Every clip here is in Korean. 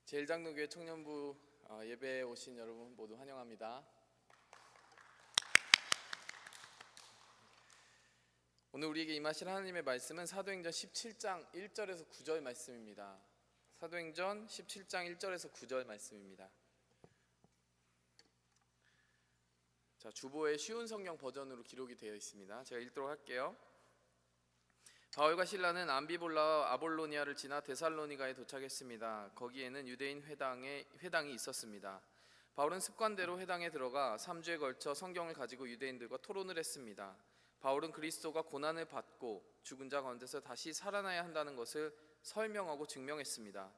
제1장로교회 청년부 예배에 오신 여러분 모두 환영합니다. 오늘 우리에게 임하실 하나님의 말씀은 사도행전 17장 1절에서 9절 말씀입니다. 사도행전 17장 1절에서 9절 말씀입니다. 자, 주보에 쉬운 성경 버전으로 기록이 되어 있습니다. 제가 읽도록 할게요. 바울과 실라는 암비볼라와 아볼로니아를 지나 데살로니가에 도착했습니다. 거기에는 유대인 회당이 있었습니다. 바울은 습관대로 회당에 들어가 3주에 걸쳐 성경을 가지고 유대인들과 토론을 했습니다. 바울은 그리스도가 고난을 받고 죽은 자 가운데서 다시 살아나야 한다는 것을 설명하고 증명했습니다.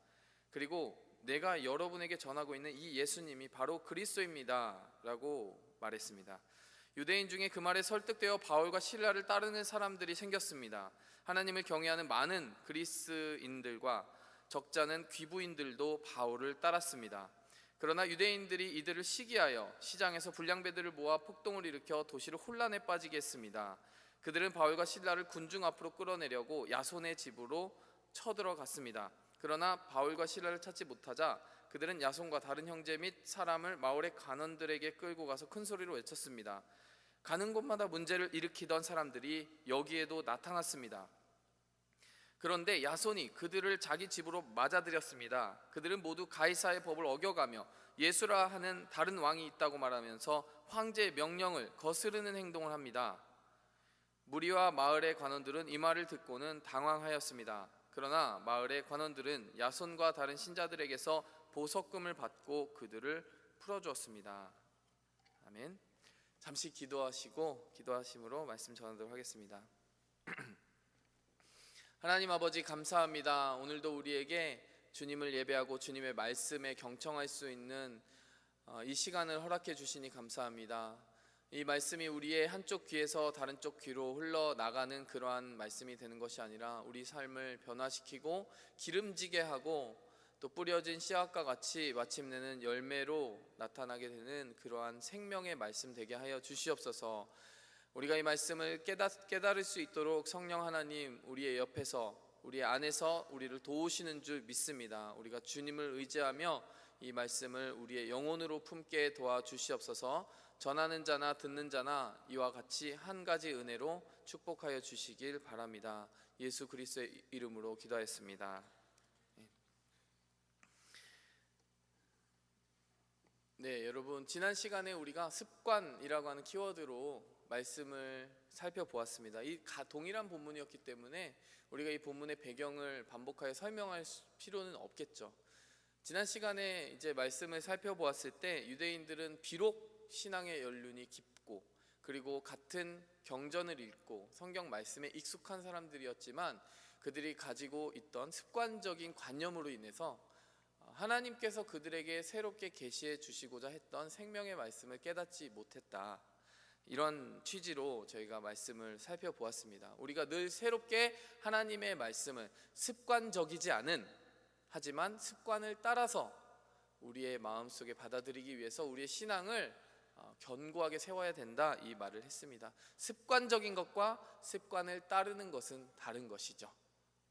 그리고 내가 여러분에게 전하고 있는 이 예수님이 바로 그리스도입니다 라고 말했습니다. 유대인 중에 그 말에 설득되어 바울과 실라를 따르는 사람들이 생겼습니다. 하나님을 경외하는 많은 그리스인들과 적잖은 귀부인들도 바울을 따랐습니다. 그러나 유대인들이 이들을 시기하여 시장에서 불량배들을 모아 폭동을 일으켜 도시를 혼란에 빠지게 했습니다. 그들은 바울과 실라를 군중 앞으로 끌어내려고 야손의 집으로 쳐들어갔습니다. 그러나 바울과 실라를 찾지 못하자 그들은 야손과 다른 형제 및 사람을 마을의 간원들에게 끌고 가서 큰 소리로 외쳤습니다. 가는 곳마다 문제를 일으키던 사람들이 여기에도 나타났습니다. 그런데 야손이 그들을 자기 집으로 맞아들였습니다. 그들은 모두 가이사의 법을 어겨가며 예수라 하는 다른 왕이 있다고 말하면서 황제의 명령을 거스르는 행동을 합니다. 무리와 마을의 관원들은 이 말을 듣고는 당황하였습니다. 그러나 마을의 관원들은 야손과 다른 신자들에게서 보석금을 받고 그들을 풀어주었습니다. 아멘. 잠시 기도하심으로 말씀 전하도록 하겠습니다. 하나님 아버지 감사합니다. 오늘도 우리에게 주님을 예배하고 주님의 말씀에 경청할 수 있는 이 시간을 허락해 주시니 감사합니다. 이 말씀이 우리의 한쪽 귀에서 다른 쪽 귀로 흘러나가는 그러한 말씀이 되는 것이 아니라 우리 삶을 변화시키고 기름지게 하고 또 뿌려진 씨앗과 같이 마침내는 열매로 나타나게 되는 그러한 생명의 말씀 되게 하여 주시옵소서. 우리가 이 말씀을 깨달을 수 있도록 성령 하나님 우리의 옆에서 우리 안에서 우리를 도우시는 줄 믿습니다. 우리가 주님을 의지하며 이 말씀을 우리의 영혼으로 품게 도와주시옵소서. 전하는 자나 듣는 자나 이와 같이 한 가지 은혜로 축복하여 주시길 바랍니다. 예수 그리스도의 이름으로 기도하였습니다. 네, 여러분 지난 시간에 우리가 습관이라고 하는 키워드로 말씀을 살펴보았습니다. 이 동일한 본문이었기 때문에 우리가 이 본문의 배경을 반복하여 설명할 필요는 없겠죠. 지난 시간에 이제 말씀을 살펴보았을 때 유대인들은 비록 신앙의 연륜이 깊고 그리고 같은 경전을 읽고 성경 말씀에 익숙한 사람들이었지만 그들이 가지고 있던 습관적인 관념으로 인해서 하나님께서 그들에게 새롭게 계시해 주시고자 했던 생명의 말씀을 깨닫지 못했다. 이런 취지로 저희가 말씀을 살펴보았습니다. 우리가 늘 새롭게 하나님의 말씀을 습관적이지 않은 하지만 습관을 따라서 우리의 마음속에 받아들이기 위해서 우리의 신앙을 견고하게 세워야 된다 이 말을 했습니다. 습관적인 것과 습관을 따르는 것은 다른 것이죠.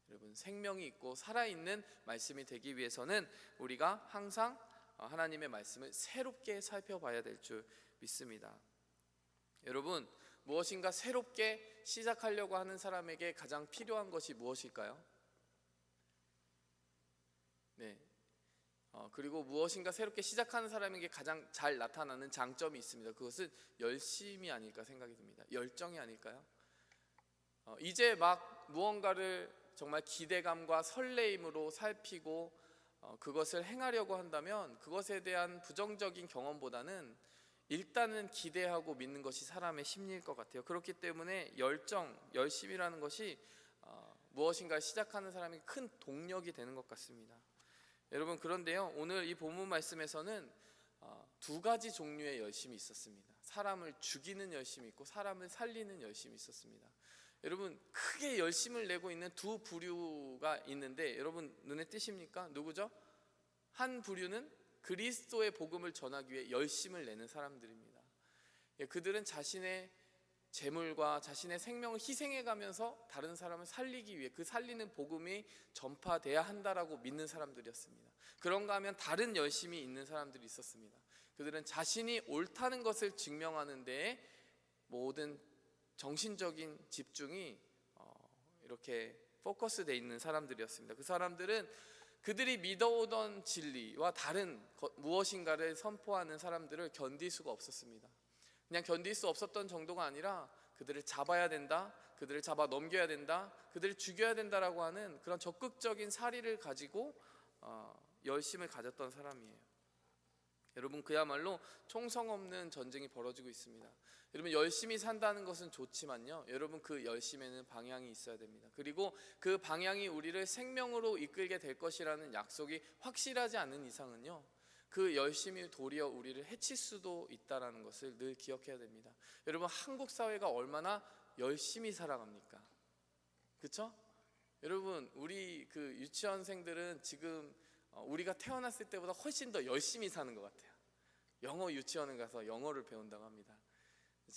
여러분 생명이 있고 살아있는 말씀이 되기 위해서는 우리가 항상 하나님의 말씀을 새롭게 살펴봐야 될 줄 믿습니다. 여러분 무엇인가 새롭게 시작하려고 하는 사람에게 가장 필요한 것이 무엇일까요? 네. 그리고 무엇인가 새롭게 시작하는 사람에게 가장 잘 나타나는 장점이 있습니다. 그것은 열심이 아닐까 생각이 듭니다. 열정이 아닐까요? 이제 막 무언가를 정말 기대감과 설레임으로 살피고 그것을 행하려고 한다면 그것에 대한 부정적인 경험보다는 일단은 기대하고 믿는 것이 사람의 심리일 것 같아요. 그렇기 때문에 열심이라는 것이 무엇인가 시작하는 사람에게 큰 동력이 되는 것 같습니다. 여러분 그런데요 오늘 이 본문 말씀에서는 두 가지 종류의 열심이 있었습니다. 사람을 죽이는 열심이 있고 사람을 살리는 열심이 있었습니다. 여러분 크게 열심을 내고 있는 두 부류가 있는데 여러분 눈에 띄십니까? 누구죠? 한 부류는 그리스도의 복음을 전하기 위해 열심을 내는 사람들입니다. 그들은 자신의 재물과 자신의 생명을 희생해 가면서 다른 사람을 살리기 위해 그 살리는 복음이 전파돼야 한다라고 믿는 사람들이었습니다. 그런가 하면 다른 열심이 있는 사람들이 있었습니다. 그들은 자신이 옳다는 것을 증명하는 데에 모든 정신적인 집중이 이렇게 포커스되어 있는 사람들이었습니다. 그 사람들은 그들이 믿어오던 진리와 다른 무엇인가를 선포하는 사람들을 견딜 수가 없었습니다. 그냥 견딜 수 없었던 정도가 아니라 그들을 잡아야 된다, 그들을 잡아 넘겨야 된다, 그들을 죽여야 된다라고 하는 그런 적극적인 사리를 가지고 열심을 가졌던 사람이에요. 여러분, 그야말로 총성 없는 전쟁이 벌어지고 있습니다. 여러분, 열심히 산다는 것은 좋지만요, 여러분, 그 열심에는 방향이 있어야 됩니다. 그리고 그 방향이 우리를 생명으로 이끌게 될 것이라는 약속이 확실하지 않은 이상은요, 그 열심이 도리어 우리를 해칠 수도 있다는 것을 늘 기억해야 됩니다. 여러분, 한국 사회가 얼마나 열심히 살아갑니까? 그렇죠? 여러분, 우리 그 유치원생들은 지금 우리가 태어났을 때보다 훨씬 더 열심히 사는 것 같아요. 영어 유치원에 가서 영어를 배운다고 합니다.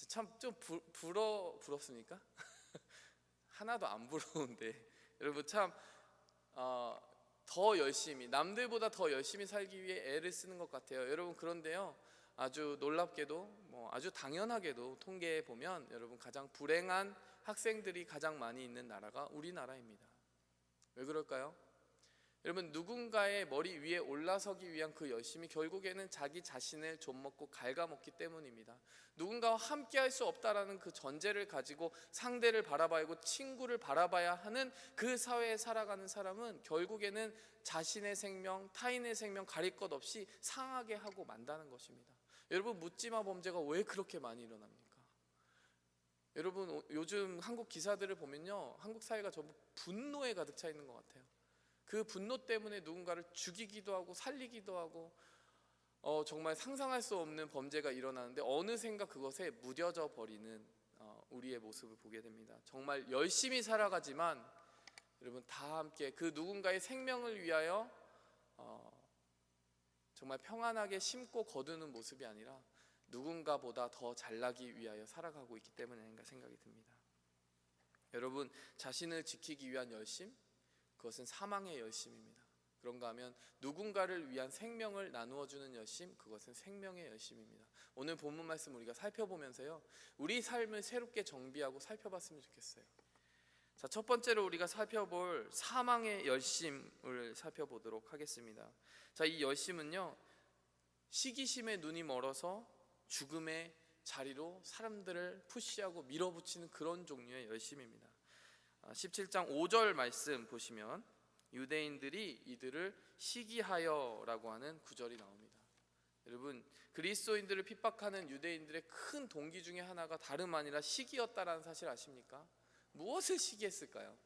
참 좀 부럽습니까? 하나도 안 부러운데 여러분, 참 더 열심히, 남들보다 더 열심히 살기 위해 애를 쓰는 것 같아요. 여러분, 그런데요, 아주 놀랍게도 아주 당연하게도 통계에 보면 여러분, 가장 불행한 학생들이 가장 많이 있는 나라가 우리나라입니다. 왜 그럴까요? 여러분, 누군가의 머리 위에 올라서기 위한 그 열심이 결국에는 자기 자신을 좀먹고 갉아먹기 때문입니다. 누군가와 함께 할 수 없다라는 그 전제를 가지고 상대를 바라봐야 하고 친구를 바라봐야 하는 그 사회에 살아가는 사람은 결국에는 자신의 생명, 타인의 생명 가릴 것 없이 상하게 하고 만다는 것입니다. 여러분, 묻지마 범죄가 왜 그렇게 많이 일어납니까? 여러분, 요즘 한국 기사들을 보면요, 한국 사회가 전부 분노에 가득 차 있는 것 같아요. 그 분노 때문에 누군가를 죽이기도 하고 살리기도 하고 정말 상상할 수 없는 범죄가 일어나는데 어느샌가 그것에 무뎌져 버리는 우리의 모습을 보게 됩니다. 정말 열심히 살아가지만 여러분, 다 함께 그 누군가의 생명을 위하여 정말 평안하게 심고 거두는 모습이 아니라 누군가보다 더 잘나기 위하여 살아가고 있기 때문에 아닌가 생각이 듭니다. 여러분, 자신을 지키기 위한 열심, 그것은 사망의 열심입니다. 그런가 하면 누군가를 위한 생명을 나누어 주는 열심, 그것은 생명의 열심입니다. 오늘 본문 말씀 우리가 살펴보면서요, 우리 삶을 새롭게 정비하고 살펴봤으면 좋겠어요. 자, 첫 번째로 우리가 살펴볼 사망의 열심을 살펴보도록 하겠습니다. 자, 이 열심은요, 시기심에 눈이 멀어서 죽음의 자리로 사람들을 푸시하고 밀어붙이는 그런 종류의 열심입니다. 17장 5절 말씀 보시면 유대인들이 이들을 시기하여라고 하는 구절이 나옵니다. 여러분, 그리스도인들을 핍박하는 유대인들의 큰 동기 중에 하나가 다름 아니라 시기였다라는 사실 아십니까? 무엇을 시기했을까요?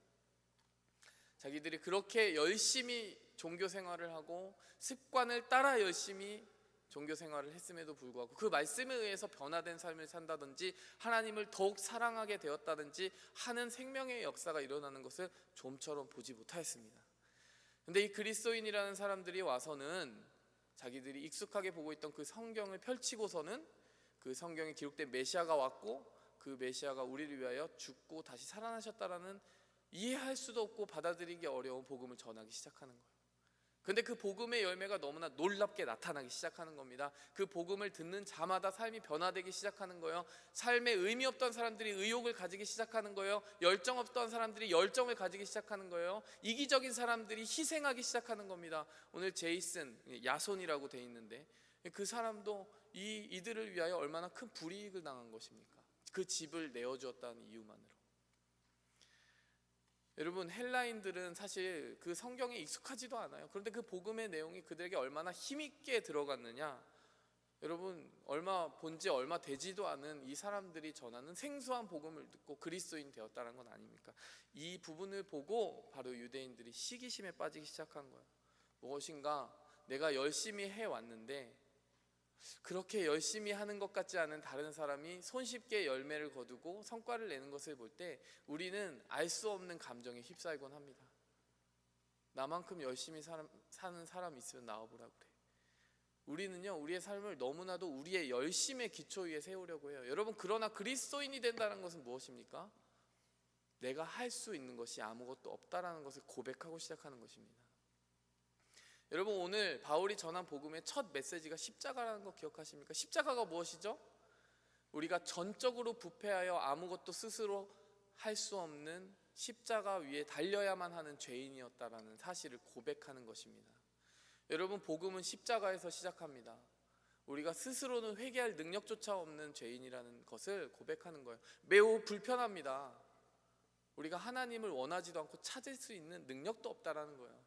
자기들이 그렇게 열심히 종교 생활을 하고 습관을 따라 열심히 종교 생활을 했음에도 불구하고 그 말씀에 의해서 변화된 삶을 산다든지 하나님을 더욱 사랑하게 되었다든지 하는 생명의 역사가 일어나는 것을 좀처럼 보지 못하였습니다. 근데 이 그리스도인이라는 사람들이 와서는 자기들이 익숙하게 보고 있던 그 성경을 펼치고서는 그 성경에 기록된 메시아가 왔고 그 메시아가 우리를 위하여 죽고 다시 살아나셨다라는 이해할 수도 없고 받아들이기 어려운 복음을 전하기 시작하는 거예요. 근데 그 복음의 열매가 너무나 놀랍게 나타나기 시작하는 겁니다. 그 복음을 듣는 자마다 삶이 변화되기 시작하는 거예요. 삶에 의미 없던 사람들이 의욕을 가지기 시작하는 거예요. 열정 없던 사람들이 열정을 가지기 시작하는 거예요. 이기적인 사람들이 희생하기 시작하는 겁니다. 오늘 제이슨, 야손이라고 돼 있는데 그 사람도 이들을 위하여 얼마나 큰 불이익을 당한 것입니까? 그 집을 내어주었다는 이유만으로. 여러분, 헬라인들은 사실 그 성경에 익숙하지도 않아요. 그런데 그 복음의 내용이 그들에게 얼마나 힘있게 들어갔느냐, 여러분, 본지 얼마 되지도 않은 이 사람들이 전하는 생소한 복음을 듣고 그리스도인 되었다는 건 아닙니까? 이 부분을 보고 바로 유대인들이 시기심에 빠지기 시작한 거예요. 무엇인가 내가 열심히 해왔는데 그렇게 열심히 하는 것 같지 않은 다른 사람이 손쉽게 열매를 거두고 성과를 내는 것을 볼 때 우리는 알 수 없는 감정에 휩싸이곤 합니다. 나만큼 열심히 사는 사람 있으면 나와보라 그래. 우리는요, 우리의 삶을 너무나도 우리의 열심의 기초 위에 세우려고 해요. 여러분, 그러나 그리스도인이 된다는 것은 무엇입니까? 내가 할 수 있는 것이 아무것도 없다라는 것을 고백하고 시작하는 것입니다. 여러분, 오늘 바울이 전한 복음의 첫 메시지가 십자가라는 거 기억하십니까? 십자가가 무엇이죠? 우리가 전적으로 부패하여 아무것도 스스로 할 수 없는 십자가 위에 달려야만 하는 죄인이었다라는 사실을 고백하는 것입니다. 여러분, 복음은 십자가에서 시작합니다. 우리가 스스로는 회개할 능력조차 없는 죄인이라는 것을 고백하는 거예요. 매우 불편합니다. 우리가 하나님을 원하지도 않고 찾을 수 있는 능력도 없다라는 거예요.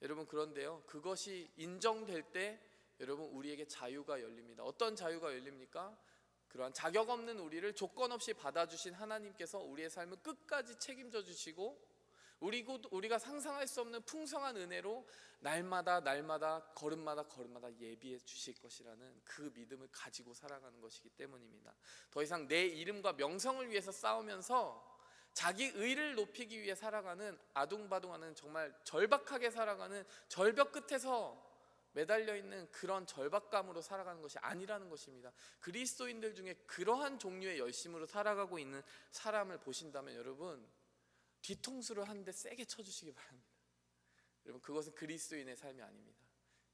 여러분, 그런데요, 그것이 인정될 때 여러분, 우리에게 자유가 열립니다. 어떤 자유가 열립니까? 그러한 자격 없는 우리를 조건 없이 받아주신 하나님께서 우리의 삶을 끝까지 책임져 주시고, 우리가 상상할 수 없는 풍성한 은혜로 날마다 걸음마다 예비해 주실 것이라는 그 믿음을 가지고 살아가는 것이기 때문입니다. 더 이상 내 이름과 명성을 위해서 싸우면서 자기 의를 높이기 위해 살아가는, 아둥바둥하는, 정말 절박하게 살아가는, 절벽 끝에서 매달려 있는 그런 절박감으로 살아가는 것이 아니라는 것입니다. 그리스도인들 중에 그러한 종류의 열심으로 살아가고 있는 사람을 보신다면 여러분, 뒤통수를 한 대 세게 쳐주시기 바랍니다. 여러분, 그것은 그리스도인의 삶이 아닙니다.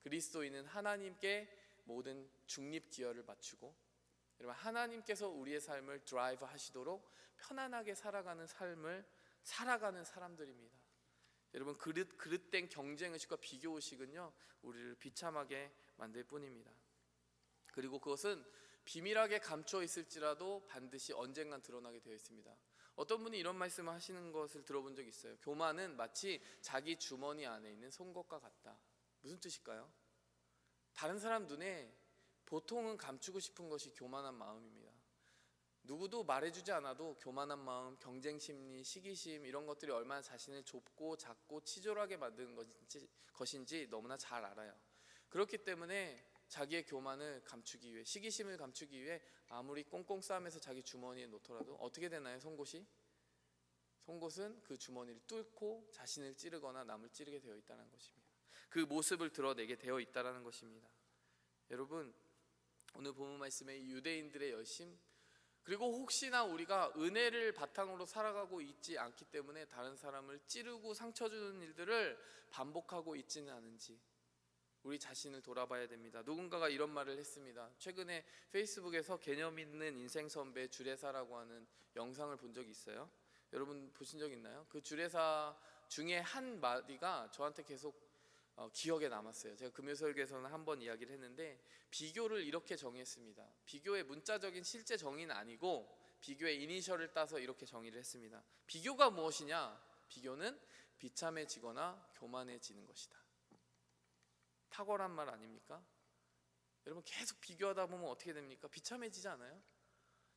그리스도인은 하나님께 모든 중립기여를 맞추고, 여러분, 하나님께서 우리의 삶을 드라이브 하시도록 편안하게 살아가는 삶을 살아가는 사람들입니다. 여러분, 그릇된 경쟁의식과 비교의식은요, 우리를 비참하게 만들 뿐입니다. 그리고 그것은 비밀하게 감춰 있을지라도 반드시 언젠간 드러나게 되어 있습니다. 어떤 분이 이런 말씀을 하시는 것을 들어본 적이 있어요. 교만은 마치 자기 주머니 안에 있는 송곳과 같다. 무슨 뜻일까요? 다른 사람 눈에 보통은 감추고 싶은 것이 교만한 마음입니다. 누구도 말해주지 않아도 교만한 마음, 경쟁심리, 시기심, 이런 것들이 얼마나 자신을 좁고 작고 치졸하게 만드는 것인지 너무나 잘 알아요. 그렇기 때문에 자기의 교만을 감추기 위해, 시기심을 감추기 위해 아무리 꽁꽁 싸매서 자기 주머니에 놓더라도 어떻게 되나요? 송곳이? 송곳은 그 주머니를 뚫고 자신을 찌르거나 남을 찌르게 되어 있다는 것입니다. 그 모습을 드러내게 되어 있다는 것입니다. 여러분, 오늘 본문 말씀에 유대인들의 열심, 그리고 혹시나 우리가 은혜를 바탕으로 살아가고 있지 않기 때문에 다른 사람을 찌르고 상처 주는 일들을 반복하고 있지는 않은지 우리 자신을 돌아봐야 됩니다. 누군가가 이런 말을 했습니다. 최근에 페이스북에서 개념 있는 인생 선배 주례사라고 하는 영상을 본 적이 있어요. 여러분 보신 적 있나요? 그 주례사 중에 한 마디가 저한테 계속 기억에 남았어요. 제가 금요설교에서는 한번 이야기를 했는데, 비교를 이렇게 정의했습니다. 비교의 문자적인 실제 정의는 아니고 비교의 이니셜을 따서 이렇게 정의를 했습니다. 비교가 무엇이냐? 비교는 비참해지거나 교만해지는 것이다. 탁월한 말 아닙니까? 여러분, 계속 비교하다 보면 어떻게 됩니까? 비참해지지 않아요?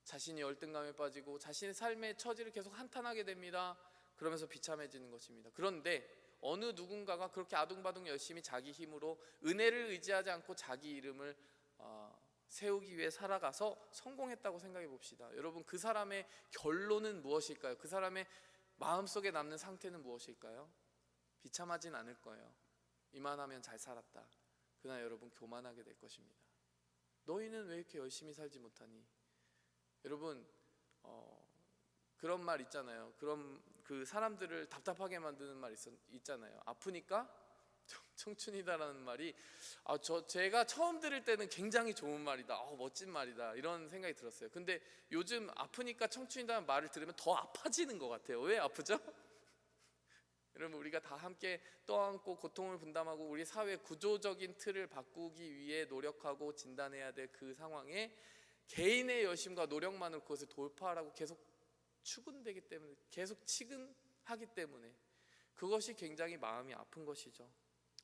자신이 열등감에 빠지고 자신의 삶의 처지를 계속 한탄하게 됩니다. 그러면서 비참해지는 것입니다. 그런데 어느 누군가가 그렇게 아둥바둥 열심히 자기 힘으로 은혜를 의지하지 않고 자기 이름을 세우기 위해 살아가서 성공했다고 생각해 봅시다. 여러분, 그 사람의 결론은 무엇일까요? 그 사람의 마음속에 남는 상태는 무엇일까요? 비참하진 않을 거예요. 이만하면 잘 살았다. 그러나 여러분, 교만하게 될 것입니다. 너희는 왜 이렇게 열심히 살지 못하니? 여러분, 그런 말 있잖아요. 그 사람들을 답답하게 만드는 말 있잖아요. 아프니까 청춘이다라는 말이, 제가 처음 들을 때는 굉장히 좋은 말이다, 멋진 말이다, 이런 생각이 들었어요. 근데 요즘 아프니까 청춘이다는 말을 들으면 더 아파지는 것 같아요. 왜 아프죠? 여러분, 우리가 다 함께 떠안고 고통을 분담하고 우리 사회 구조적인 틀을 바꾸기 위해 노력하고 진단해야 될 그 상황에 개인의 열심과 노력만으로 그것을 돌파하라고 계속 추근되기 때문에, 계속 치근하기 때문에 그것이 굉장히 마음이 아픈 것이죠.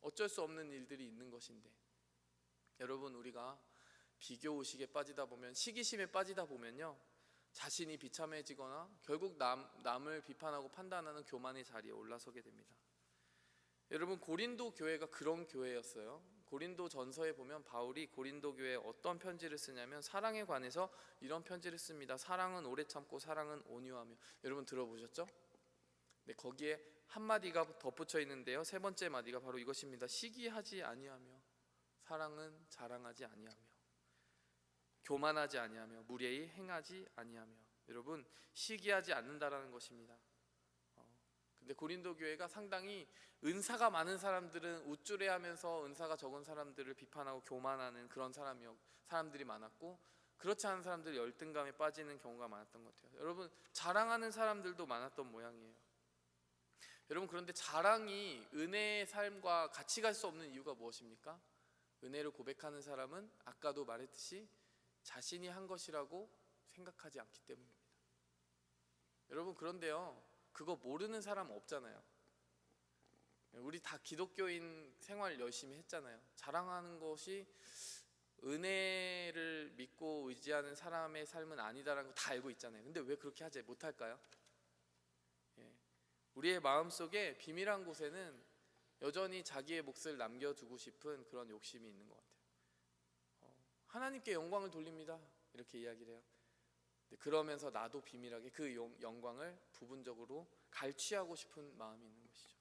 어쩔 수 없는 일들이 있는 것인데, 여러분, 우리가 비교 의식에 빠지다 보면, 시기심에 빠지다 보면요, 자신이 비참해지거나 결국 남을 비판하고 판단하는 교만의 자리에 올라서게 됩니다. 여러분, 고린도 교회가 그런 교회였어요. 고린도 전서에 보면 바울이 고린도 교회에 어떤 편지를 쓰냐면 사랑에 관해서 이런 편지를 씁니다. 사랑은 오래 참고 사랑은 온유하며. 여러분 들어보셨죠? 네, 거기에 한 마디가 덧붙여 있는데요, 세 번째 마디가 바로 이것입니다. 시기하지 아니하며 사랑은 자랑하지 아니하며 교만하지 아니하며 무례히 행하지 아니하며. 여러분, 시기하지 않는다라는 것입니다. 근데 고린도 교회가 상당히 은사가 많은 사람들은 우쭐해하면서 은사가 적은 사람들을 비판하고 교만하는 그런 사람들이 많았고, 그렇지 않은 사람들이 열등감에 빠지는 경우가 많았던 것 같아요. 여러분, 자랑하는 사람들도 많았던 모양이에요. 여러분, 그런데 자랑이 은혜의 삶과 같이 갈 수 없는 이유가 무엇입니까? 은혜를 고백하는 사람은 아까도 말했듯이 자신이 한 것이라고 생각하지 않기 때문입니다. 여러분, 그런데요, 그거 모르는 사람 없잖아요. 우리 다 기독교인 생활 열심히 했잖아요. 자랑하는 것이 은혜를 믿고 의지하는 사람의 삶은 아니다라는 거 다 알고 있잖아요. 근데 왜 그렇게 하지 못할까요? 우리의 마음속에 비밀한 곳에는 여전히 자기의 몫을 남겨두고 싶은 그런 욕심이 있는 것 같아요. 하나님께 영광을 돌립니다, 이렇게 이야기를 해요. 그러면서 나도 비밀하게 그 영광을 부분적으로 갈취하고 싶은 마음이 있는 것이죠.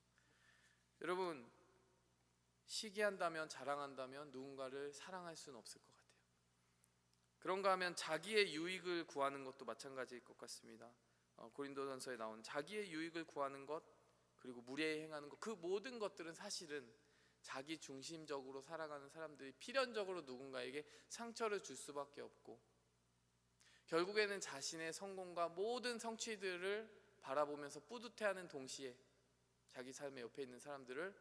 여러분, 시기한다면, 자랑한다면 누군가를 사랑할 수는 없을 것 같아요. 그런가 하면 자기의 유익을 구하는 것도 마찬가지일 것 같습니다. 고린도전서에 나오는 자기의 유익을 구하는 것, 그리고 무례히 행하는 것, 그 모든 것들은 사실은 자기 중심적으로 살아가는 사람들이 필연적으로 누군가에게 상처를 줄 수밖에 없고, 결국에는 자신의 성공과 모든 성취들을 바라보면서 뿌듯해하는 동시에 자기 삶의 옆에 있는 사람들을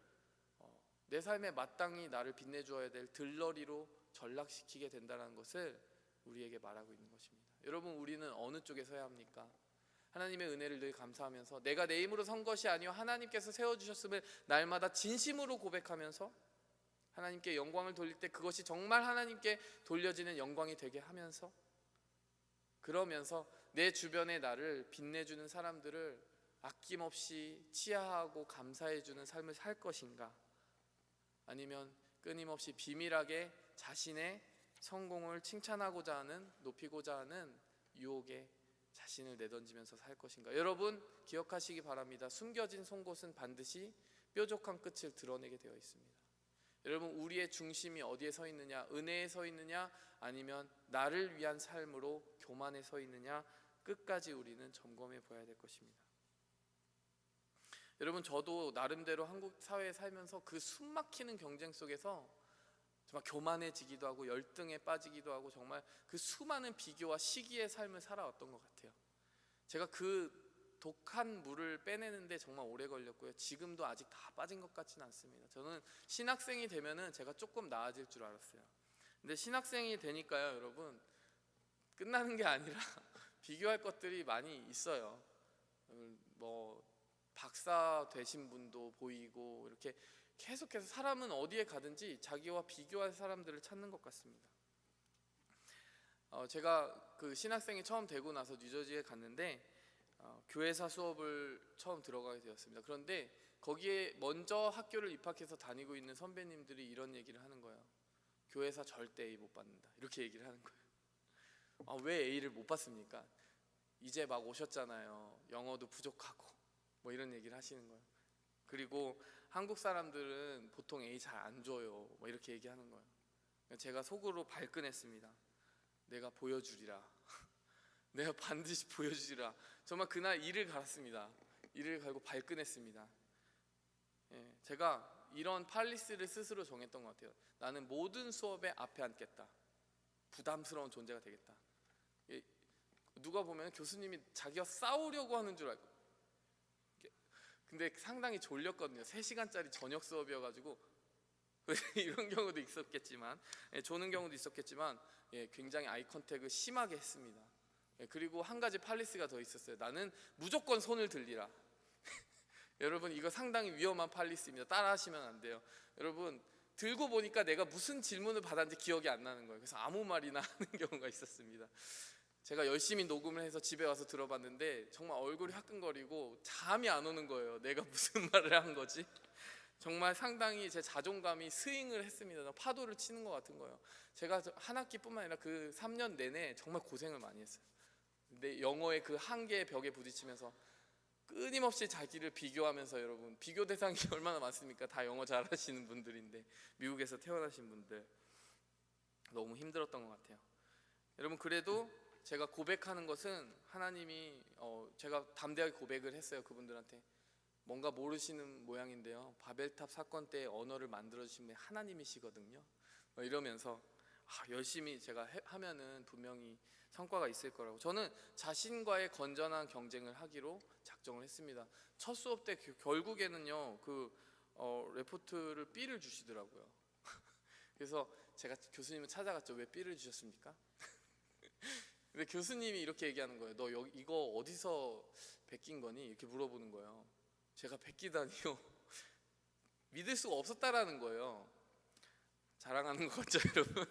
내 삶에 마땅히 나를 빛내주어야 될 들러리로 전락시키게 된다는 것을 우리에게 말하고 있는 것입니다. 여러분, 우리는 어느 쪽에 서야 합니까? 하나님의 은혜를 늘 감사하면서 내가 내 힘으로 선 것이 아니요 하나님께서 세워주셨음을 날마다 진심으로 고백하면서 하나님께 영광을 돌릴 때 그것이 정말 하나님께 돌려지는 영광이 되게 하면서, 그러면서 내 주변에 나를 빛내주는 사람들을 아낌없이 치하하고 감사해주는 삶을 살 것인가, 아니면 끊임없이 비밀하게 자신의 성공을 칭찬하고자 하는, 높이고자 하는 유혹에 자신을 내던지면서 살 것인가. 여러분, 기억하시기 바랍니다. 숨겨진 송곳은 반드시 뾰족한 끝을 드러내게 되어 있습니다. 여러분, 우리의 중심이 어디에 서 있느냐? 은혜에 서 있느냐? 아니면 나를 위한 삶으로 교만에 서 있느냐? 끝까지 우리는 점검해 보아야 될 것입니다. 여러분, 저도 나름대로 한국 사회에 살면서 그 숨막히는 경쟁 속에서 정말 교만해지기도 하고 열등에 빠지기도 하고 정말 그 수많은 비교와 시기의 삶을 살아왔던 것 같아요. 제가 그 독한 물을 빼내는데 정말 오래 걸렸고요. 지금도 아직 다 빠진 것 같지는 않습니다. 저는 신학생이 되면은 제가 조금 나아질 줄 알았어요. 근데 신학생이 되니까요, 여러분, 끝나는 게 아니라 비교할 것들이 많이 있어요. 뭐 박사 되신 분도 보이고, 이렇게 계속해서 사람은 어디에 가든지 자기와 비교할 사람들을 찾는 것 같습니다. 제가 그 신학생이 처음 되고 나서 뉴저지에 갔는데 교회사 수업을 처음 들어가게 되었습니다. 그런데 거기에 먼저 학교를 입학해서 다니고 있는 선배님들이 이런 얘기를 하는 거예요. 교회사 절대 A 못 받는다, 이렇게 얘기를 하는 거예요. 왜 A를 못 받습니까? 이제 막 오셨잖아요. 영어도 부족하고 뭐 이런 얘기를 하시는 거예요. 그리고 한국 사람들은 보통 A 잘 안 줘요, 뭐 이렇게 얘기하는 거예요. 제가 속으로 발끈했습니다. 내가 보여주리라. 내가 반드시 보여주리라. 정말 그날 이를 갈았습니다. 이를 갈고 발끈했습니다. 제가 이런 팔리스를 스스로 정했던 것 같아요. 나는 모든 수업에 앞에 앉겠다. 부담스러운 존재가 되겠다. 누가 보면 교수님이 자기와 싸우려고 하는 줄 알고, 근데 상당히 졸렸거든요. 3시간짜리 저녁 수업이어가지고 이런 경우도 있었겠지만, 조는 경우도 있었겠지만, 굉장히 아이 컨택을 심하게 했습니다. 그리고 한 가지 팔리스가 더 있었어요. 나는 무조건 손을 들리라. 여러분, 이거 상당히 위험한 팔리스입니다. 따라 하시면 안 돼요. 여러분, 들고 보니까 내가 무슨 질문을 받았는지 기억이 안 나는 거예요. 그래서 아무 말이나 하는 경우가 있었습니다. 제가 열심히 녹음을 해서 집에 와서 들어봤는데 정말 얼굴이 화끈거리고 잠이 안 오는 거예요. 내가 무슨 말을 한 거지? 정말 상당히 제 자존감이 스윙을 했습니다. 파도를 치는 것 같은 거예요. 제가 한 학기뿐만 아니라 그 3년 내내 정말 고생을 많이 했어요. 근데 영어의 그 한계의 벽에 부딪히면서 끊임없이 자기를 비교하면서, 여러분, 비교 대상이 얼마나 많습니까? 다 영어 잘하시는 분들인데, 미국에서 태어나신 분들. 너무 힘들었던 것 같아요. 여러분, 그래도 제가 고백하는 것은 하나님이 제가 담대하게 고백을 했어요. 그분들한테 뭔가 모르시는 모양인데요, 바벨탑 사건 때 언어를 만들어주신 분이 하나님이시거든요. 이러면서 열심히 제가 하면은 분명히 성과가 있을 거라고, 저는 자신과의 건전한 경쟁을 하기로 작정을 했습니다. 첫 수업 때 결국에는요, 레포트를 B를 주시더라고요. 그래서 제가 교수님을 찾아갔죠. 왜 B를 주셨습니까? 근데 교수님이 이렇게 얘기하는 거예요. 너 이거 어디서 베낀 거니? 이렇게 물어보는 거예요. 제가 베끼다니요. 믿을 수가 없었다라는 거예요. 자랑하는 거 같죠, 여러분?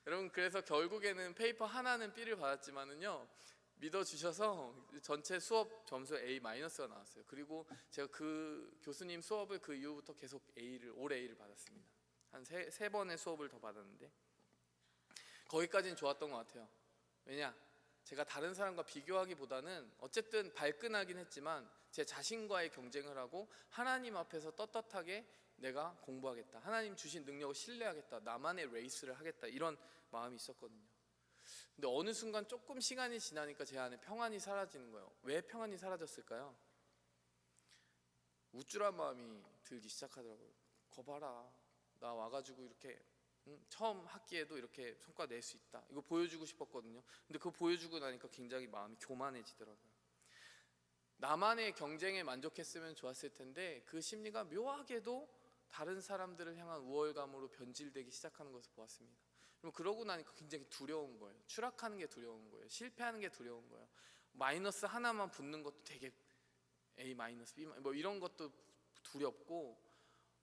여러분, 그래서 결국에는 페이퍼 하나는 B를 받았지만은요, 믿어주셔서 전체 수업 점수 A-가 나왔어요. 그리고 제가 그 교수님 수업을 그 이후부터 계속 올 A를 받았습니다. 한 세 번의 수업을 더 받았는데 거기까지는 좋았던 것 같아요. 왜냐? 제가 다른 사람과 비교하기보다는 어쨌든 발끈하긴 했지만 제 자신과의 경쟁을 하고 하나님 앞에서 떳떳하게 내가 공부하겠다, 하나님 주신 능력을 신뢰하겠다, 나만의 레이스를 하겠다, 이런 마음이 있었거든요. 근데 어느 순간 조금 시간이 지나니까 제 안에 평안이 사라지는 거예요. 왜 평안이 사라졌을까요? 우쭐한 마음이 들기 시작하더라고요. 거 봐라, 나 와가지고 이렇게 처음 학기에도 이렇게 성과 낼 수 있다, 이거 보여주고 싶었거든요. 근데 그거 보여주고 나니까 굉장히 마음이 교만해지더라고요. 나만의 경쟁에 만족했으면 좋았을 텐데 그 심리가 묘하게도 다른 사람들을 향한 우월감으로 변질되기 시작하는 것을 보았습니다. 그럼 그러고 나니까 굉장히 두려운 거예요. 추락하는 게 두려운 거예요. 실패하는 게 두려운 거예요. 마이너스 하나만 붙는 것도 되게 A 마이너스 B 뭐 이런 것도 두렵고,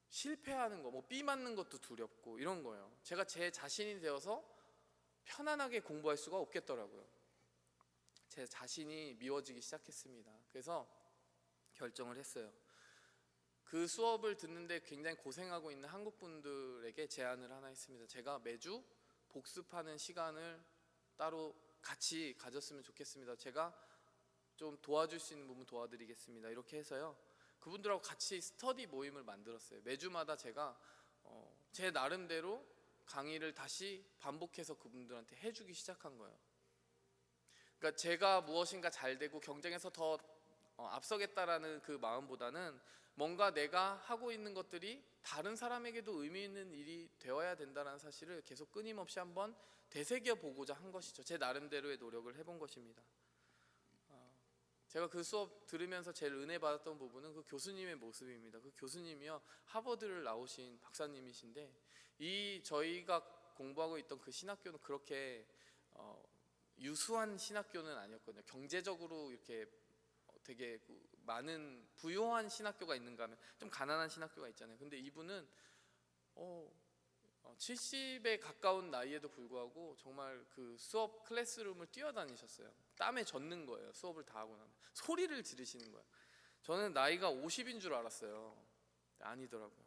실패하는 거, B 맞는 것도 두렵고, 이런 거예요. 제가 제 자신이 되어서 편안하게 공부할 수가 없겠더라고요. 제 자신이 미워지기 시작했습니다. 그래서 결정을 했어요. 그 수업을 듣는데 굉장히 고생하고 있는 한국 분들에게 제안을 하나 했습니다. 제가 매주 복습하는 시간을 따로 같이 가졌으면 좋겠습니다. 제가 좀 도와줄 수 있는 부분 도와드리겠습니다. 이렇게 해서요, 그분들하고 같이 스터디 모임을 만들었어요. 매주마다 제가 제 나름대로 강의를 다시 반복해서 그분들한테 해주기 시작한 거예요. 그러니까 제가 무엇인가 잘 되고 경쟁에서 더 앞서겠다라는 그 마음보다는 뭔가 내가 하고 있는 것들이 다른 사람에게도 의미 있는 일이 되어야 된다는 사실을 계속 끊임없이 한번 되새겨 보고자 한 것이죠. 제 나름대로의 노력을 해본 것입니다. 제가 그 수업 들으면서 제일 은혜 받았던 부분은 그 교수님의 모습입니다. 그 교수님이요, 하버드를 나오신 박사님이신데, 저희가 공부하고 있던 그 신학교는 그렇게 유수한 신학교는 아니었거든요. 경제적으로 이렇게 되게 많은 부유한 신학교가 있는가 하면 좀 가난한 신학교가 있잖아요. 근데 이분은 70에 가까운 나이에도 불구하고 정말 그 수업 클래스룸을 뛰어다니셨어요. 땀에 젖는 거예요. 수업을 다 하고 나면 소리를 지르시는 거예요. 저는 나이가 50인 줄 알았어요. 아니더라고요.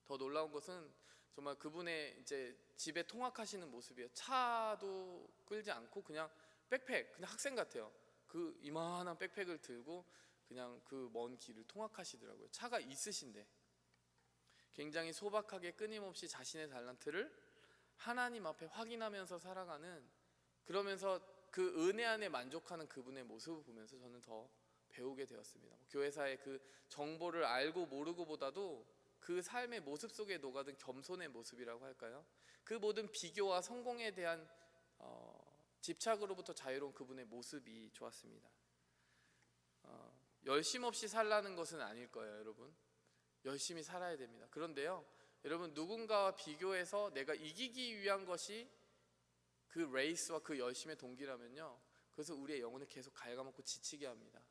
더 놀라운 것은 정말 그분의 이제 집에 통학하시는 모습이에요. 차도 끌지 않고 그냥 백팩, 그냥 학생 같아요. 그 이만한 백팩을 들고 그냥 그 먼 길을 통학하시더라고요. 차가 있으신데 굉장히 소박하게 끊임없이 자신의 달란트를 하나님 앞에 확인하면서 살아가는, 그러면서 그 은혜 안에 만족하는 그분의 모습을 보면서 저는 더 배우게 되었습니다. 교회사의 그 정보를 알고 모르고보다도 그 삶의 모습 속에 녹아든 겸손의 모습이라고 할까요? 그 모든 비교와 성공에 대한 집착으로부터 자유로운 그분의 모습이 좋았습니다. 열심 없이 살라는 것은 아닐 거예요, 여러분. 열심히 살아야 됩니다. 그런데요, 여러분, 누군가와 비교해서 내가 이기기 위한 것이 그 레이스와 그 열심의 동기라면요, 그래서 우리의 영혼을 계속 갉아먹고 지치게 합니다.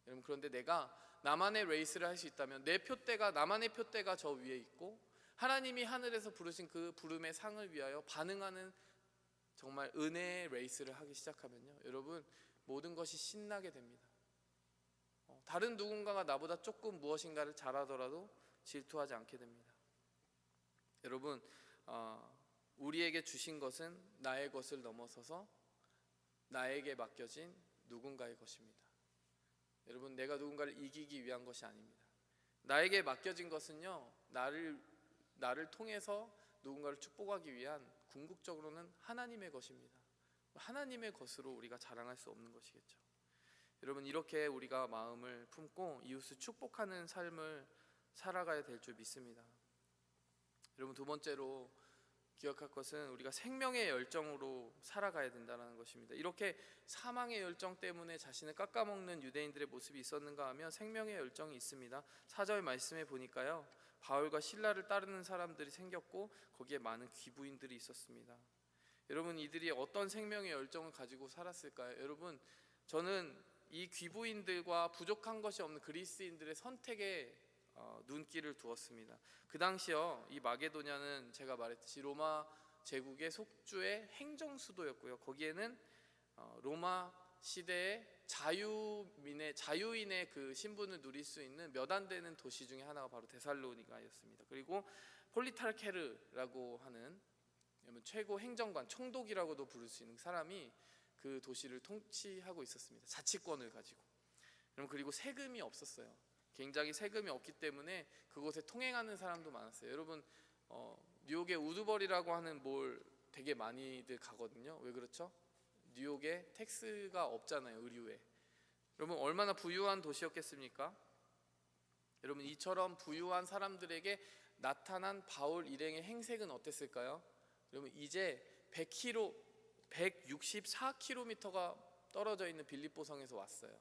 여러분, 그런데 내가 나만의 레이스를 할 수 있다면 나만의 표대가 저 위에 있고 하나님이 하늘에서 부르신 그 부름의 상을 위하여 반응하는 정말 은혜의 레이스를 하기 시작하면요, 여러분, 모든 것이 신나게 됩니다. 다른 누군가가 나보다 조금 무엇인가를 잘하더라도 질투하지 않게 됩니다. 여러분, 우리에게 주신 것은 나의 것을 넘어서서 나에게 맡겨진 누군가의 것입니다. 여러분, 내가 누군가를 이기기 위한 것이 아닙니다. 나에게 맡겨진 것은요, 나를 통해서 누군가를 축복하기 위한 궁극적으로는 하나님의 것입니다. 하나님의 것으로 우리가 자랑할 수 없는 것이겠죠. 여러분, 이렇게 우리가 마음을 품고 이웃을 축복하는 삶을 살아가야 될 줄 믿습니다. 여러분, 두 번째로 기억할 것은 우리가 생명의 열정으로 살아가야 된다는 것입니다. 이렇게 사망의 열정 때문에 자신을 깎아먹는 유대인들의 모습이 있었는가 하면 생명의 열정이 있습니다. 4절 말씀에 보니까요, 바울과 실라를 따르는 사람들이 생겼고 거기에 많은 귀부인들이 있었습니다. 여러분, 이들이 어떤 생명의 열정을 가지고 살았을까요? 여러분, 저는 이 귀부인들과 부족한 것이 없는 그리스인들의 선택에 눈길을 두었습니다. 그 당시요, 이 마게도냐는 제가 말했듯이 로마 제국의 속주의 행정수도였고요. 거기에는 로마 시대의 자유인의 그 신분을 누릴 수 있는 몇 안 되는 도시 중에 하나가 바로 데살로니가였습니다. 그리고 폴리타르케르라고 하는 최고 행정관, 총독이라고도 부를 수 있는 사람이 그 도시를 통치하고 있었습니다. 자치권을 가지고. 그리고 세금이 없었어요. 굉장히 세금이 없기 때문에 그곳에 통행하는 사람도 많았어요. 여러분, 뉴욕의 우드버리라고 하는 몰 되게 많이들 가거든요. 왜 그렇죠? 뉴욕에 텍스가 없잖아요, 의류에. 여러분, 얼마나 부유한 도시였겠습니까? 여러분, 이처럼 부유한 사람들에게 나타난 바울 일행의 행색은 어땠을까요? 여러분, 이제 164km가 떨어져 있는 빌립보 성에서 왔어요.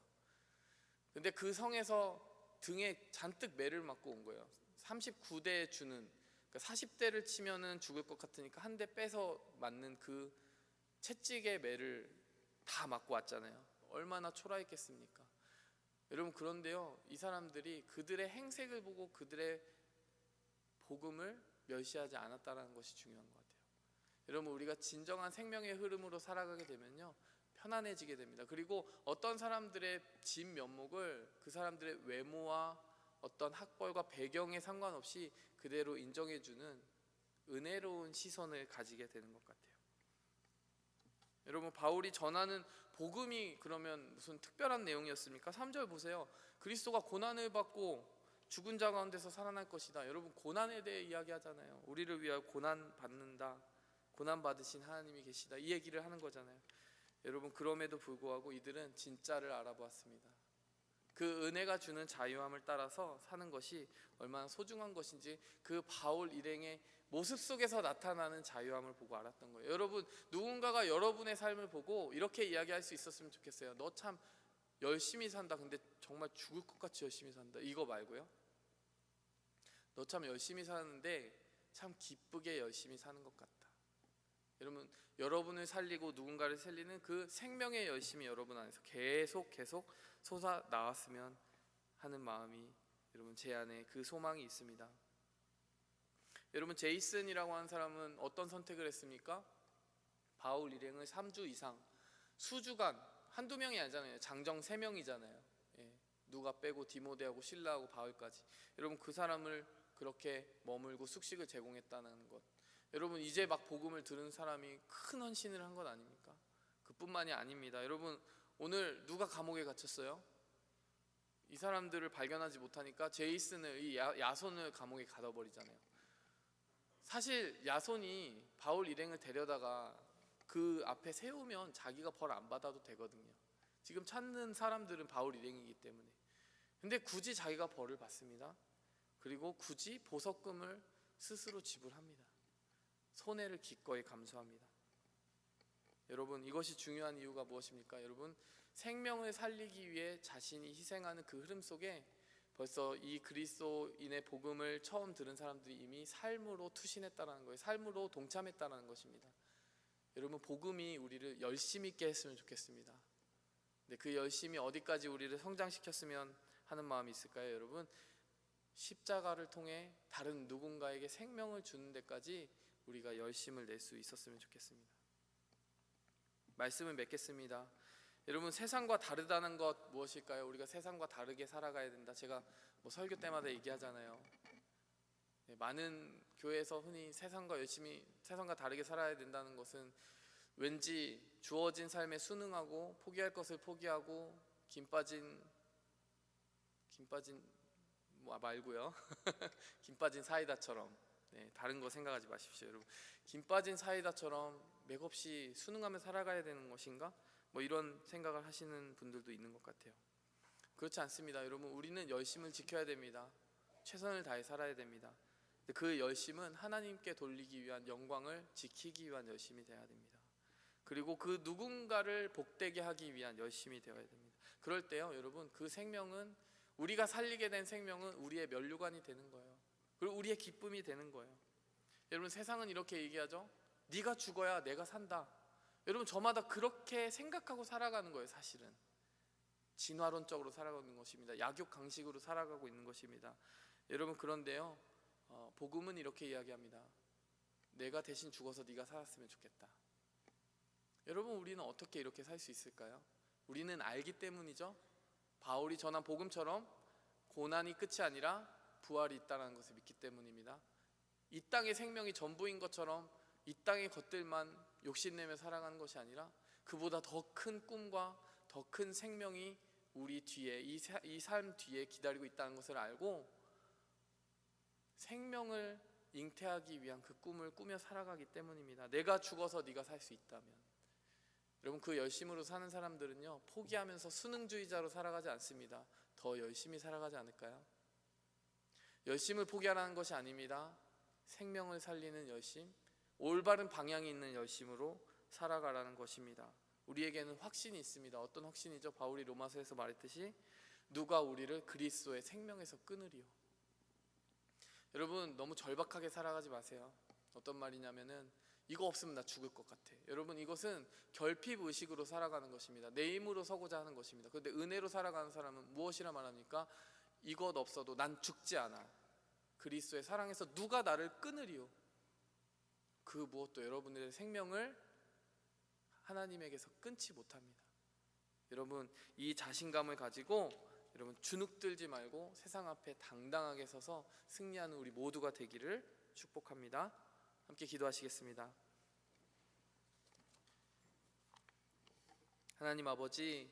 근데 그 성에서 등에 잔뜩 매를 맞고 온 거예요. 39대 주는, 그러니까 40대를 치면은 죽을 것 같으니까 한 대 빼서 맞는 그 채찍의 매를 다 맞고 왔잖아요. 얼마나 초라했겠습니까? 여러분, 그런데요, 이 사람들이 그들의 행색을 보고 그들의 복음을 멸시하지 않았다는 것이 중요한 것 같아요. 여러분, 우리가 진정한 생명의 흐름으로 살아가게 되면요, 편안해지게 됩니다. 그리고 어떤 사람들의 진 면목을 그 사람들의 외모와 어떤 학벌과 배경에 상관없이 그대로 인정해주는 은혜로운 시선을 가지게 되는 것 같아요. 여러분, 바울이 전하는 복음이 그러면 무슨 특별한 내용이었습니까? 3절 보세요. 그리스도가 고난을 받고 죽은 자 가운데서 살아날 것이다. 여러분, 고난에 대해 이야기하잖아요. 우리를 위하여 고난 받는다, 고난 받으신 하나님이 계시다, 이 얘기를 하는 거잖아요. 여러분, 그럼에도 불구하고 이들은 진짜를 알아보았습니다. 그 은혜가 주는 자유함을 따라서 사는 것이 얼마나 소중한 것인지 그 바울 일행의 모습 속에서 나타나는 자유함을 보고 알았던 거예요. 여러분, 누군가가 여러분의 삶을 보고 이렇게 이야기할 수 있었으면 좋겠어요. 너 참 열심히 산다. 근데 정말 죽을 것 같이 열심히 산다. 이거 말고요, 너 참 열심히 사는데 참 기쁘게 열심히 사는 것 같다. 여러분, 여러분을 살리고 누군가를 살리는 그 생명의 열심이 여러분 안에서 계속 솟아 나왔으면 하는 마음이, 여러분, 제 안에 그 소망이 있습니다. 여러분, 제이슨이라고 하는 사람은 어떤 선택을 했습니까? 바울 일행을 3주 이상, 수주간, 한두 명이 아니잖아요. 장정 3명이잖아요. 누가 빼고 디모데하고 실라하고 바울까지. 여러분, 그 사람을 그렇게 머물고 숙식을 제공했다는 것. 여러분, 이제 막 복음을 들은 사람이 큰 헌신을 한 것 아닙니까? 그뿐만이 아닙니다. 여러분, 오늘 누가 감옥에 갇혔어요? 이 사람들을 발견하지 못하니까 제이슨을, 이 야손을 감옥에 가둬버리잖아요. 사실 야손이 바울 일행을 데려다가 그 앞에 세우면 자기가 벌 안 받아도 되거든요. 지금 찾는 사람들은 바울 일행이기 때문에. 근데 굳이 자기가 벌을 받습니다. 그리고 굳이 보석금을 스스로 지불합니다. 손해를 기꺼이 감수합니다. 여러분, 이것이 중요한 이유가 무엇입니까? 여러분, 생명을 살리기 위해 자신이 희생하는 그 흐름 속에 벌써 이 그리스도인의 복음을 처음 들은 사람들이 이미 삶으로 투신했다는 거예요. 삶으로 동참했다는 것입니다. 여러분, 복음이 우리를 열심히 있게 했으면 좋겠습니다. 근데 그 열심이 어디까지 우리를 성장시켰으면 하는 마음이 있을까요? 여러분, 십자가를 통해 다른 누군가에게 생명을 주는 데까지 우리가 열심을 낼 수 있었으면 좋겠습니다. 말씀을 맺겠습니다. 여러분, 세상과 다르다는 것 무엇일까요? 우리가 세상과 다르게 살아가야 된다. 제가 설교 때마다 얘기하잖아요. 많은 교회에서 흔히 세상과 다르게 살아야 된다는 것은 왠지 주어진 삶에 순응하고 포기할 것을 포기하고 김 빠진 말고요. 김 빠진 사이다처럼 다른 거 생각하지 마십시오. 여러분, 김 빠진 사이다처럼 맥없이 순응하며 살아가야 되는 것인가? 뭐 이런 생각을 하시는 분들도 있는 것 같아요. 그렇지 않습니다. 여러분, 우리는 열심을 지켜야 됩니다. 최선을 다해 살아야 됩니다. 그 열심은 하나님께 돌리기 위한 영광을 지키기 위한 열심이 되어야 됩니다. 그리고 그 누군가를 복되게 하기 위한 열심이 되어야 됩니다. 그럴 때요, 여러분, 그 생명은, 우리가 살리게 된 생명은 우리의 면류관이 되는 거예요. 그리고 우리의 기쁨이 되는 거예요. 여러분, 세상은 이렇게 얘기하죠. 네가 죽어야 내가 산다. 여러분, 저마다 그렇게 생각하고 살아가는 거예요. 사실은 진화론적으로 살아가는 것입니다. 약육강식으로 살아가고 있는 것입니다. 여러분, 그런데요, 복음은 이렇게 이야기합니다. 내가 대신 죽어서 네가 살았으면 좋겠다. 여러분, 우리는 어떻게 이렇게 살 수 있을까요? 우리는 알기 때문이죠. 바울이 전한 복음처럼 고난이 끝이 아니라 부활이 있다는 것을 믿기 때문입니다. 이 땅의 생명이 전부인 것처럼 이 땅의 것들만 욕심내며 살아가는 것이 아니라 그보다 더 큰 꿈과 더 큰 생명이 우리 뒤에, 이 삶 뒤에 기다리고 있다는 것을 알고 생명을 잉태하기 위한 그 꿈을 꾸며 살아가기 때문입니다. 내가 죽어서 네가 살 수 있다면. 여러분, 그 열심으로 사는 사람들은요, 포기하면서 수능주의자로 살아가지 않습니다. 더 열심히 살아가지 않을까요? 열심을 포기하라는 것이 아닙니다. 생명을 살리는 열심, 올바른 방향이 있는 열심으로 살아가라는 것입니다. 우리에게는 확신이 있습니다. 어떤 확신이죠? 바울이 로마서에서 말했듯이 누가 우리를 그리스도의 생명에서 끊으리요. 여러분, 너무 절박하게 살아가지 마세요. 어떤 말이냐면은 이거 없으면 나 죽을 것 같아. 여러분, 이것은 결핍 의식으로 살아가는 것입니다. 내 힘으로 서고자 하는 것입니다. 그런데 은혜로 살아가는 사람은 무엇이라 말합니까? 이것 없어도 난 죽지 않아. 그리스도의 사랑에서 누가 나를 끊으리요. 그 무엇도 여러분들의 생명을 하나님에게서 끊지 못합니다. 여러분, 이 자신감을 가지고 여러분 주눅들지 말고 세상 앞에 당당하게 서서 승리하는 우리 모두가 되기를 축복합니다. 함께 기도하시겠습니다. 하나님 아버지,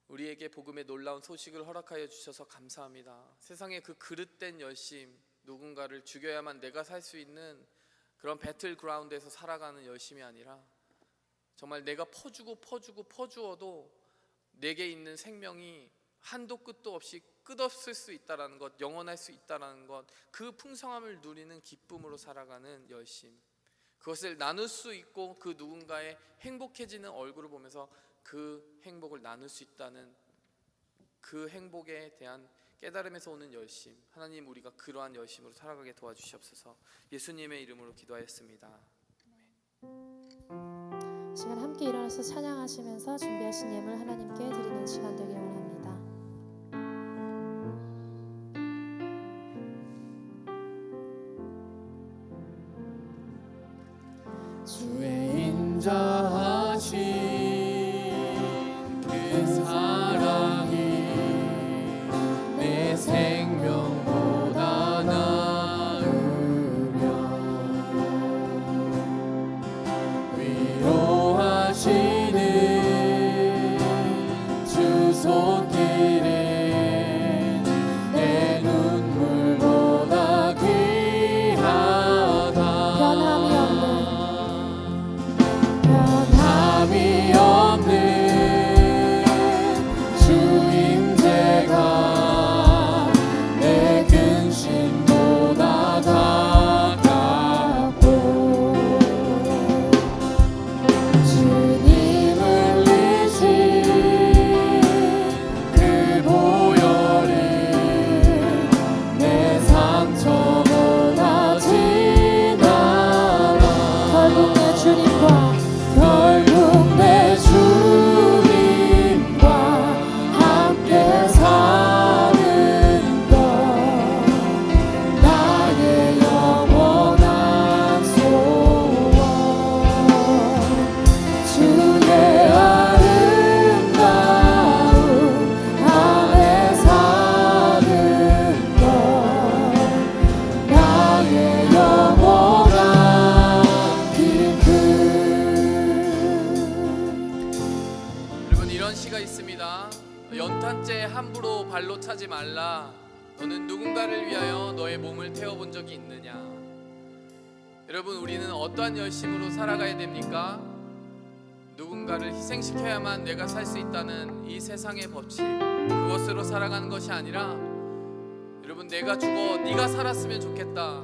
우리에게 복음의 놀라운 소식을 허락하여 주셔서 감사합니다. 세상의 그 그릇된 열심, 누군가를 죽여야만 내가 살 수 있는 그런 배틀그라운드에서 살아가는 열심이 아니라 정말 내가 퍼주어도 내게 있는 생명이 한도 끝도 없이 끝없을 수 있다는 것, 영원할 수 있다는 것, 그 풍성함을 누리는 기쁨으로 살아가는 열심, 그것을 나눌 수 있고 그 누군가의 행복해지는 얼굴을 보면서 그 행복을 나눌 수 있다는 그 행복에 대한 깨달음에서 오는 열심, 하나님, 우리가 그러한 열심으로 살아가게 도와주시옵소서. 예수님의 이름으로 기도하였습니다. 시간 함께 일어나서 찬양하시면서 준비하신 예물 하나님께 드리는 시간 되길 원합니다. 주의 인자하신 그 사랑이 내 생명보다 나으며 위로하시는 주 손길에 내 눈물보다 귀하다. 변함이 없는 주임제가 내 근심보다 가깝고 주님 흘리신 그 보혈이 내 상처보다 진하다. 결국 내 주님과 함께 사는 것, 나의 영원한 소원. 주의 아름다운 안에 사는 것, 나의 영원한 기쁨. 여러분, 이런 시가 있습니다. 연탄재 함부로 발로 차지 말라. 너는 누군가를 위하여 너의 몸을 태워본 적이 있느냐? 여러분, 우리는 어떠한 열심으로 살아가야 됩니까? 누군가를 희생시켜야만 내가 살 수 있다는 이 세상의 법칙, 그것으로 살아가는 것이 아니라, 여러분, 내가 죽어 네가 살았으면 좋겠다,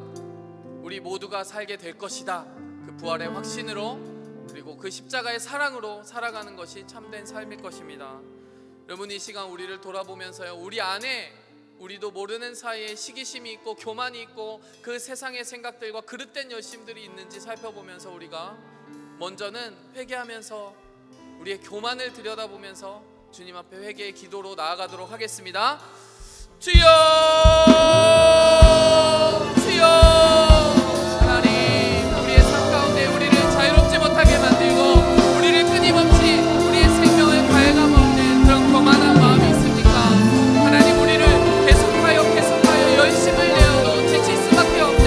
우리 모두가 살게 될 것이다, 그 부활의 확신으로, 그리고 그 십자가의 사랑으로 살아가는 것이 참된 삶일 것입니다. 여러분, 이 시간 우리를 돌아보면서요, 우리 안에 우리도 모르는 사이에 시기심이 있고 교만이 있고 그 세상의 생각들과 그릇된 열심들이 있는지 살펴보면서 우리가 먼저는 회개하면서 우리의 교만을 들여다보면서 주님 앞에 회개의 기도로 나아가도록 하겠습니다. 주여, 주여, 하나님, 우리의 삶 가운데 우리를 자유롭지 못하게 만들고 우리를 끊임없이 우리의 생명을 가해감 없는 그런 교만한 마음이 있습니까? 하나님, 우리를 계속하여 열심을 내어도 지칠 수밖에 없는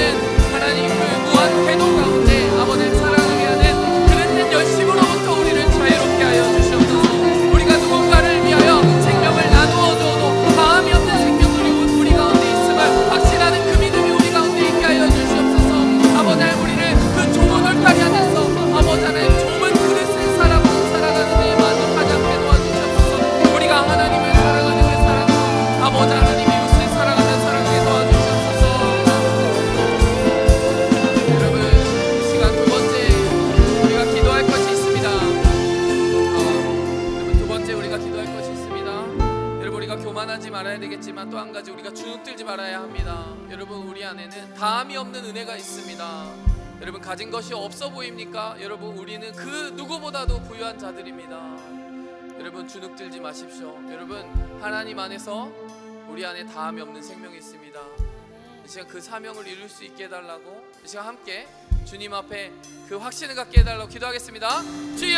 하나님, 그 무한 궤도 가운데 아버지를 사랑하게 하는 그릇된 열심으로부터 우리를 자유롭게 하여 주시옵소서. 우리가 누군가를 위하여 생명을 나누어 줘도 다함이 없는 생명들이 우리 가운데 있음을 확신하는 그 믿음이 우리 가운데 있게 하여 주시옵소서. 아버지 하나님, 우리를 그 좁은 울타리 안에서 아버지 하나님 좁은 그릇의 사람으로 살아가는 데 만족하지 않게 도와주시옵소서. 우리가 하나님을 사랑하는 그 사랑으로 아버지 하나님 이웃을 사랑하는 사랑하게 도와주시옵소서. 여러분, 이 시간 두 번째 우리가 기도할 것이 있습니다. 여러분, 두 번째 우리가 기도할 것이 있습니다. 여러분, 우리가 교만하지 말아야 되겠지만 또 한 가지 우리가 주눅들지 말아야 합니다. 여러분, 우리 안에는 다함이 없는 은혜가 있습니다. 여러분, 가진 것이 없어 보입니까? 여러분, 우리는 그 누구보다도 부유한 자들입니다. 여러분, 주눅들지 마십시오. 여러분, 하나님 안에서 우리 안에 다함이 없는 생명이 있습니다. 이 시간 그 사명을 이룰 수 있게 해달라고, 이 시간 함께 주님 앞에 그 확신을 갖게 해달라고 기도하겠습니다. 주여,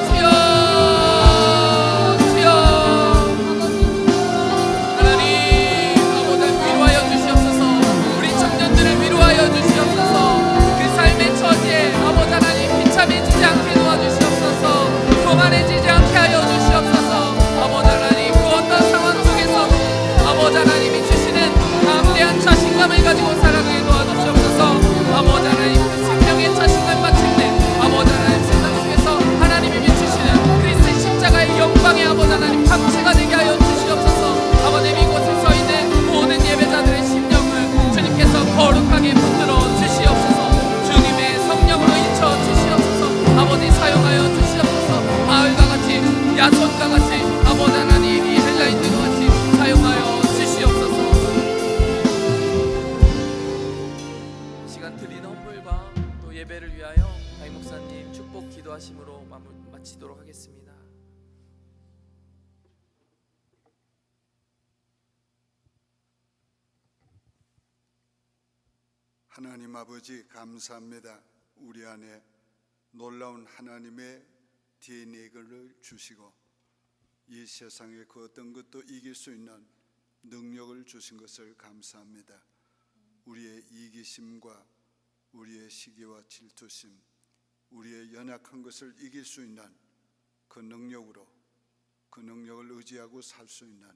주여, 주여. 하나님, 아버지 위로하여 주시옵소서. 우리 청년들을 위로하여 주시옵소서. 그 삶의 처지에 아버지 하나님 비참해지지 않게 도와주시옵소서. 교만해지지 않게 하여 주시옵소서. 아버지 하나님, 그 어떤 상황 속에서도 아버지 하나님이 주시는 담대한 자신감을 가지고 살아가게 도와주시옵소서. 아버지 하나님, 그 생명의 자신감 마침내 아버지 하나님 세상 속에서 하나님이 비추시는 그리스도의 십자가의 영광의 아버지 하나님 감체가 되게 하여 주시옵소서. 아버님, 이곳에 서 있는 모든 예배자들의 심령을 주님께서 거룩하게 붙들어 주시옵소서. 주님의 성령으로 인쳐 주시옵소서. 아버지, 사용하여 주시옵소서. 바울과 같이, 야손과 같이 아버지 하나님, 이 헬라인들과 같이 사용하여 주시옵소서. 시간 드린 헌물과 또 예배를 위하여 다임 목사님 축복 기도하심으로 마치도록 하겠습니다. 하나님 아버지, 감사합니다. 우리 안에 놀라운 하나님의 DNA를 주시고 이 세상의 그 어떤 것도 이길 수 있는 능력을 주신 것을 감사합니다. 우리의 이기심과 우리의 시기와 질투심, 우리의 연약한 것을 이길 수 있는 그 능력으로, 그 능력을 의지하고 살 수 있는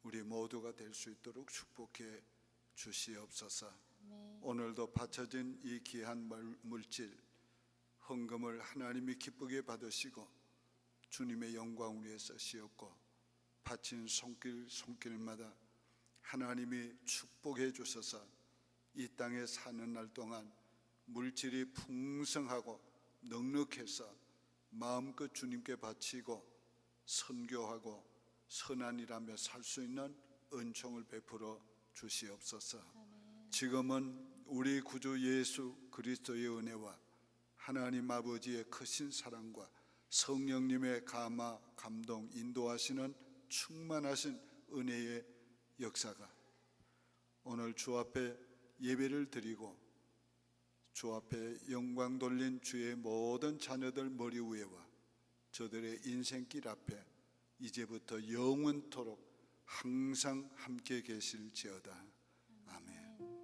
우리 모두가 될 수 있도록 축복해 주시옵소서. 오늘도 바쳐진 이 귀한 물질 헌금을 하나님이 기쁘게 받으시고 주님의 영광을 위해서 쓰였고, 바친 손길마다 하나님이 축복해 주셔서 이 땅에 사는 날 동안 물질이 풍성하고 넉넉해서 마음껏 주님께 바치고 선교하고 선한 일하며 살 수 있는 은총을 베풀어 주시옵소서. 지금은 우리 구주 예수 그리스도의 은혜와 하나님 아버지의 크신 사랑과 성령님의 감화, 감동, 인도하시는 충만하신 은혜의 역사가 오늘 주 앞에 예배를 드리고 주 앞에 영광 돌린 주의 모든 자녀들 머리 위에와 저들의 인생길 앞에 이제부터 영원토록 항상 함께 계실지어다. 아멘.